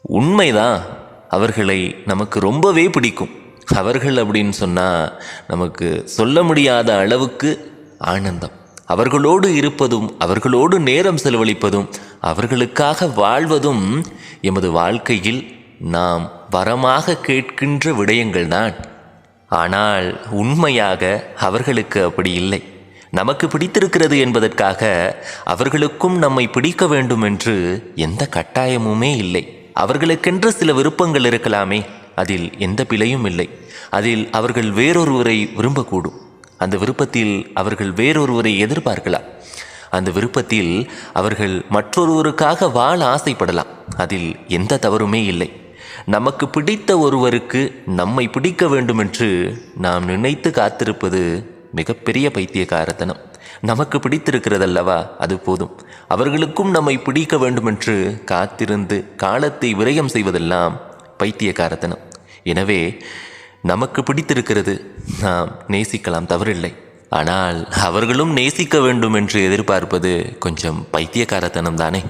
உண்மைதான், அவர்களை நமக்கு ரொம்பவே பிடிக்கும். அவர்கள் அப்படின்னு சொன்னால் நமக்கு சொல்ல முடியாத அளவுக்கு ஆனந்தம். அவர்களோடு இருப்பதும், அவர்களோடு நேரம் செலவழிப்பதும், அவர்களுக்காக வாழ்வதும் எமது வாழ்க்கையில் நாம் வரமாக கேட்கின்ற விடயங்கள்தான். ஆனால் உண்மையாக அவர்களுக்கு அப்படி இல்லை. நமக்கு பிடித்திருக்கிறது என்பதற்காக அவர்களுக்கும் நம்மை பிடிக்க வேண்டும் என்று எந்த கட்டாயமுமே இல்லை. அவர்களுக்கென்று சில விருப்பங்கள் இருக்கலாமே, அதில் எந்த பிழையும் இல்லை. அதில் அவர்கள் வேறொருவரை விரும்பக்கூடும். அந்த விருப்பத்தில் அவர்கள் வேறொருவரை எதிர்பார்க்கலாம். அந்த விருப்பத்தில் அவர்கள் மற்றொருவருக்காக வாழ ஆசைப்படலாம். அதில் எந்த தவறுமே இல்லை. நமக்கு பிடித்த ஒருவருக்கு நம்மை பிடிக்க வேண்டுமென்று நாம் நினைத்து காத்திருப்பது மிகப்பெரிய பைத்தியக்காரத்தனம். நமக்கு பிடித்திருக்கிறதல்லவா, அது போதும். அவர்களுக்கும் நம்மை பிடிக்க வேண்டுமென்று காத்திருந்து காலத்தை விரயம் செய்வதெல்லாம் பைத்தியக்காரத்தனம். எனவே நமக்கு பிடித்திருக்கிறது, நாம் நேசிக்கலாம், தவறில்லை. ஆனால் அவர்களும் நேசிக்க வேண்டும் என்று எதிர்பார்ப்பது கொஞ்சம் பைத்தியக்காரத்தனம் தானே.